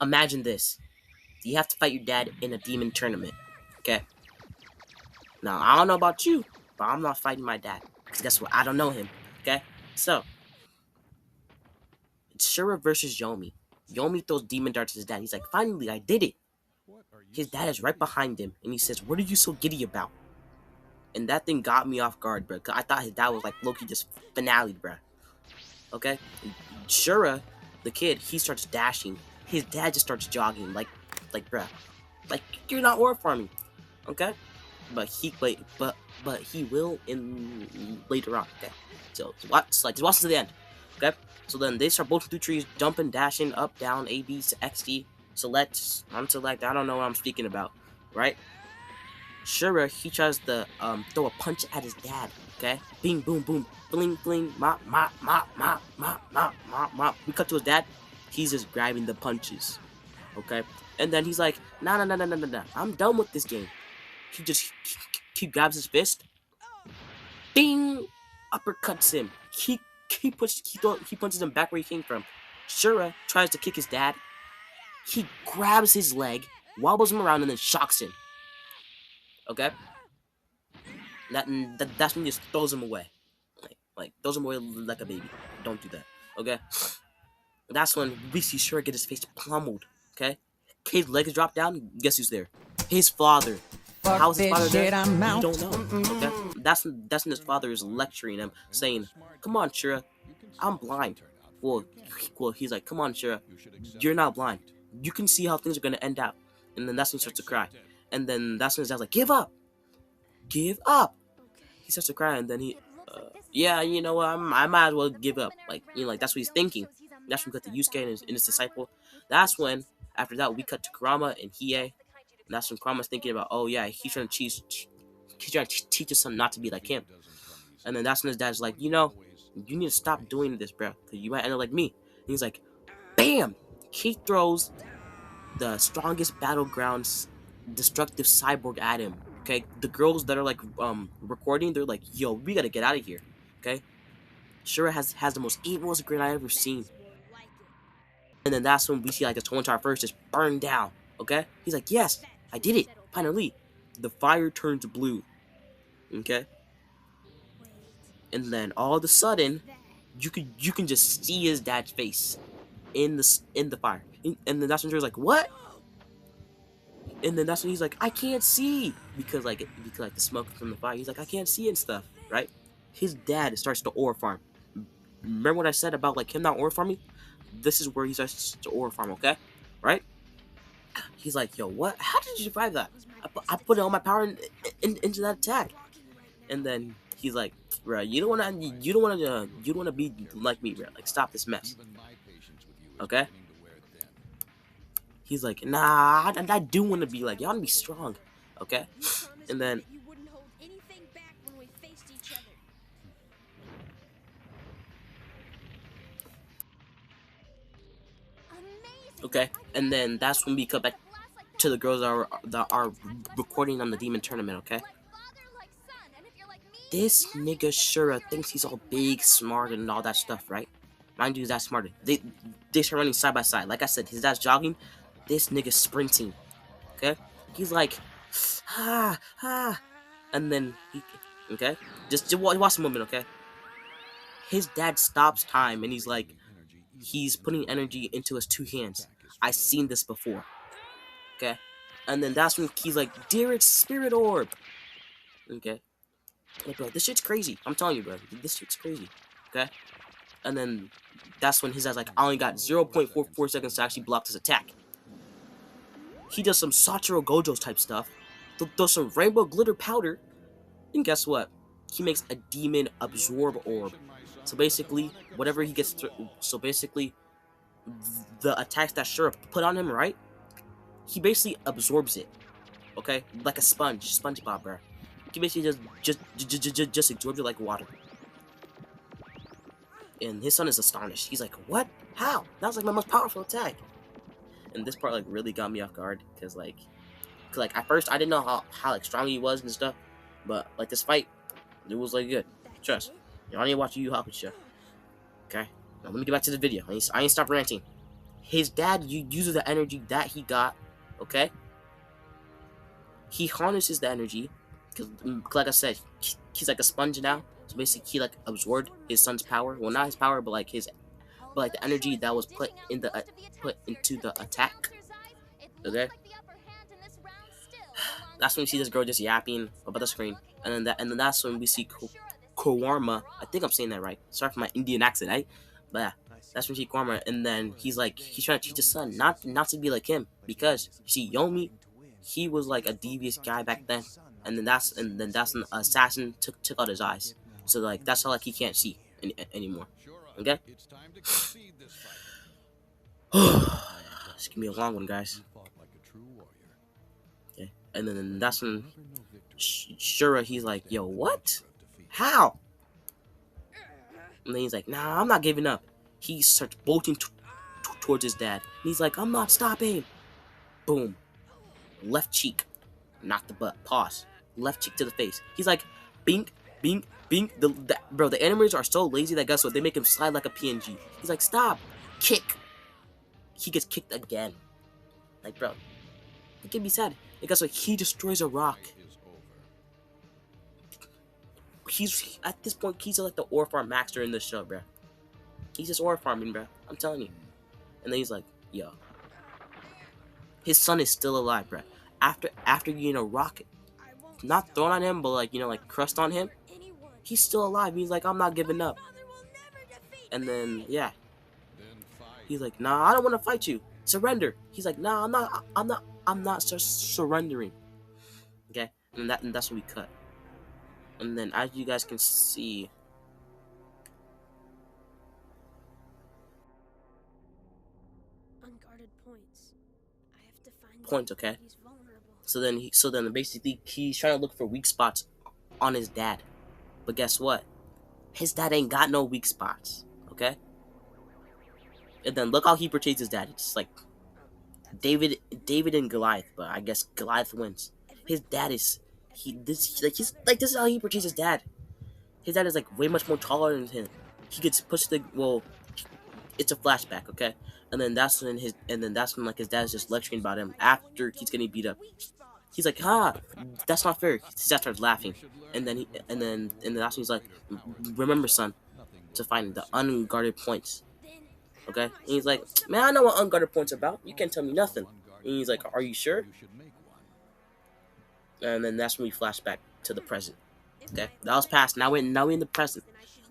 Imagine this. You have to fight your dad in a demon tournament. Okay? Now, I don't know about you, but I'm not fighting my dad. Because guess what? I don't know him. Okay? So, it's Shura versus Yomi. Yomi throws demon darts at his dad. He's like, finally, I did it. His dad is right behind him. And he says, what are you so giddy about? And that thing got me off guard, bro. Cause I thought his dad was like Loki just finale, bro. Okay? Shura, the kid, he starts dashing. His dad just starts jogging. Bruh. Like, you're not war farming. Okay? But he will in later on. Okay? So just watch to the end. Okay? So then they start bolting through trees, jumping, dashing, up, down, A, B, X, D. Select, unselect, I don't know what I'm speaking about. Right? Shura, he tries to throw a punch at his dad. Okay? Bing, boom, boom, bling, bling, mop, mop, mop, mop, mop, mop, mop, mop. We cut to his dad. He's just grabbing the punches. Okay? And then he's like, nah, I'm done with this game. He grabs his fist. Bing! Uppercuts him. He punches him back where he came from. Shura tries to kick his dad. He grabs his leg, wobbles him around, and then shocks him. Okay? That's when he just throws him away. Like throws him away like a baby. Don't do that. Okay? That's when we see Shura get his face pummeled. Okay? His legs drop down. Guess who's there? His father. How's his father there? We don't know. Okay? That's when his father is lecturing him, saying, come on, Shura. I'm blind. Well, he's like, come on, Shura. You're not blind. You can see how things are going to end out. And then that's when he starts to cry. And then that's when his dad's like, give up. Give up. He starts to cry, and then he, yeah, you know what, I might as well give up. Like, you know, like, that's what he's thinking. That's when we cut to Yusuke and his disciple. That's when, after that, we cut to Kurama and Hiei. And that's when Kurama's thinking about, oh yeah, he's trying to teach his son not to be like him. And then that's when his dad's like, you know, you need to stop doing this, bro, because you might end up like me. And he's like, bam! He throws the strongest battlegrounds destructive cyborg at him. Okay, the girls that are like recording, they're like, yo, we gotta get out of here. Okay, Shura has the most evilest grin I ever seen. And then that's when we see like the Town Tower first just burn down. Okay, he's like, yes, I did it, finally. The fire turns blue. Okay, and then all of a sudden, you can just see his dad's face in the fire. And then that's when Shura's like, what? And then that's when he's like, I can't see because the smoke from the fire. He's like, I can't see and stuff, right? His dad starts to ore farm. Remember what I said about like him not ore farming? This is where he starts to ore farm, okay? Right? He's like, yo, what? How did you survive that? I put all my power into that attack. And then he's like, bro, you don't wanna be like me, bro. Like, stop this mess, okay? He's like, nah, I do want to be like, y'all want to be strong, okay? And then, okay, and then that's when we cut back to the girls that are recording on the demon tournament, okay? This nigga Shura thinks he's all big, smart, and all that stuff, right? Mind you, he's that smart. They start running side by side. Like I said, his dad's jogging. This nigga's sprinting, okay? He's like, and then okay? Just watch the moment, okay? His dad stops time, and he's like, he's putting energy into his two hands. I've seen this before, okay? And then that's when he's like, dearest spirit orb, okay? Like, bro, this shit's crazy. I'm telling you, bro, this shit's crazy, okay? And then that's when his dad's like, I only got 0.44 seconds to actually block this attack. He does some Satoru Gojo's type stuff, does some rainbow glitter powder, and guess what? He makes a demon absorb orb. So basically, whatever he gets through, so basically, the attacks that Shura put on him, right? He basically absorbs it, okay? Like a sponge, SpongeBob, bro. He basically just absorbs it like water. And his son is astonished. He's like, what? How? That was like my most powerful attack. And this part like really got me off guard, because like at first I didn't know how like strong he was and stuff, but like this fight, it was like good. Trust. Y'all need to watch YU Hakusho. Okay. Now let me get back to the video. I ain't stop ranting. His dad uses the energy that he got. Okay, he harnesses the energy because, like I said, he's like a sponge now. So basically, he like absorbed his son's power. Well, not his power, but like his, but like the energy that was put into the attack. Okay, that's when we see this girl just yapping about the screen, and then that's when we see Kawarma. I think I'm saying that right. Sorry for my Indian accent, right? But yeah, that's when she Kawarma, and then he's trying to teach his son not to be like him because you see Yomi, he was like a devious guy back then, and then that's when an assassin took out his eyes, so like that's how like he can't see anymore. Okay. It's gonna be a long one, guys. Okay, and then that's when Shura, he's like, yo, what? How? And then he's like, nah, I'm not giving up. He starts bolting towards his dad. And he's like, I'm not stopping. Boom. Left cheek. Not the butt. Pause. Left cheek to the face. He's like, bink, bink, bink. Bro, the animators are so lazy that guess what? They make him slide like a PNG. He's like, stop. Kick. He gets kicked again. Like, bro, it can be sad. And guess what? He destroys a rock. He's at this point, he's like the ore farm master in this show, bro. He's just ore farming, bro. I'm telling you. And then he's like, yo, his son is still alive, bro. After getting a rocket, not thrown on him, but like like crushed on him, he's still alive. He's like, I'm not giving up. And then yeah, he's like, nah, I don't want to fight you. Surrender. He's like, nah, I'm not surrendering. Okay, and that's what we cut. And then as you guys can see, Unguarded points. I have to find points. Okay, he's vulnerable. so then basically he's trying to look for weak spots on his dad, but guess what? His dad ain't got no weak spots. Okay, and then look how he portrays his dad. It's like David and Goliath, but I guess Goliath wins. His dad is this is how he portrays his dad. His dad is like way much more taller than him. He gets pushed it's a flashback, okay? And then that's when like his dad's just lecturing about him after he's getting beat up. He's like, that's not fair. His dad starts laughing. And then that's when he's like, remember son, to find the unguarded points. Okay? And he's like, man, I know what unguarded points are about. You can't tell me nothing. And he's like, are you sure? And then that's when we flash back to the present. Okay? That was past. Now we're in the present.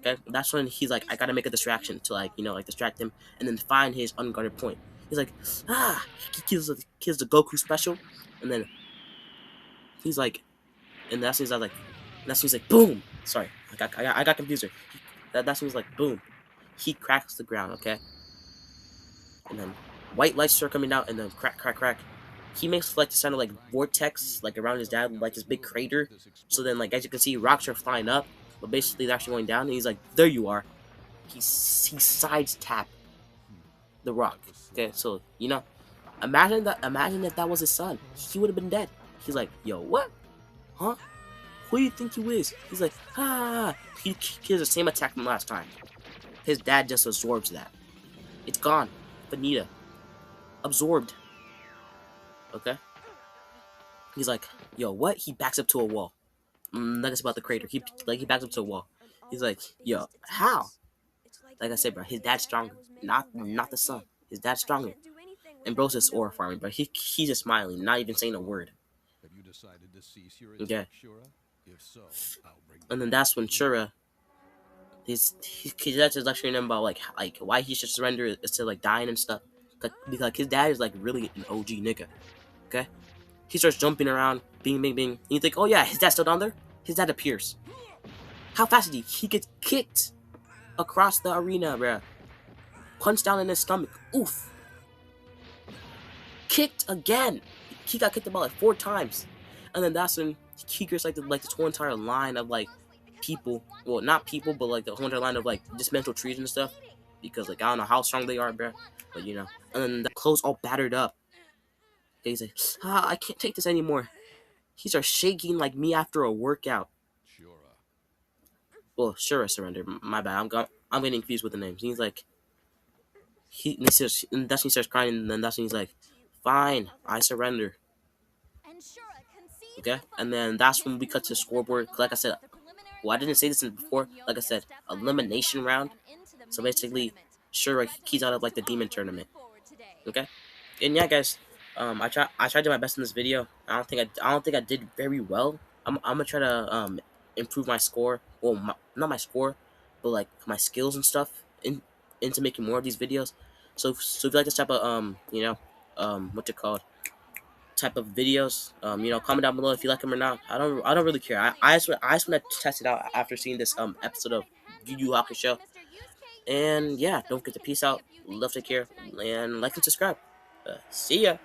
Okay? That's when he's like, I gotta make a distraction to like distract him and then find his unguarded point. He's like, he kills the Goku special, and then he's like, and that's when he's like, boom. Sorry, I got confused. That's when he's like, boom. He cracks the ground, okay? And then white lights start coming out, and then crack, crack, crack. He makes like the sound of like vortex, like around his dad, like his big crater. So then, like as you can see, rocks are flying up, but basically they're actually going down. And he's like, there you are. He sides tap the rock. Okay, so imagine if that was his son. He would have been dead. He's like, yo, what? Huh? Who do you think you is? He's like, He has the same attack from last time. His dad just absorbs that. It's gone. Finita. Absorbed. Okay? He's like, yo, what? He backs up to a wall. Like it's about the crater. He backs up to a wall. He's like, yo, how? Like I said, bro, his dad's stronger. Not the son. His dad's stronger. And bro's just aura farming, bro. He's just smiling, not even saying a word. Okay. And then that's when Shura, his dad's just lecturing him about like why he should surrender instead of like dying and stuff. Because his dad is like really an OG nigga. Okay. He starts jumping around, bing, bing, bing. And you think, oh yeah, his dad's still down there? His dad appears. How fast is he? He gets kicked across the arena, bruh. Punched down in his stomach. Oof. Kicked again. He got kicked about like 4 times. And then that's when he gets like this whole entire line of like people. Well, not people, but like the whole entire line of like dismantled trees and stuff. Because like I don't know how strong they are, bruh. But And then the clothes all battered up. He's like, I can't take this anymore. He starts shaking like me after a workout. Well, Shura surrendered. My bad. I'm getting confused with the names. He's like, and that's when he starts crying, and then that's when he's like, "Fine, I surrender." And Shura concedes Okay, the and fight. then that's when we This cut to moves the into the scoreboard. final 'Cause like I round said, of the preliminary well, I didn't say tournament, this before. moving Like I Yomi and said, Stefan out of the elimination finals round. and into the So main basically, tournament. sure, keys out of Congratulations like to the all demon who have tournament. moved forward today. Okay, and yeah, guys, I tried to do my best in this video. I don't think I did very well. I'm gonna try to improve my score. Well, not my score, but like my skills and stuff into making more of these videos. So if you like this type of what's it called, type of videos, comment down below if you like them or not. I don't really care. I just want to test it out after seeing this episode of Yu Yu Hakusho. And yeah, don't forget to peace out, love, take care, and like and subscribe. See ya.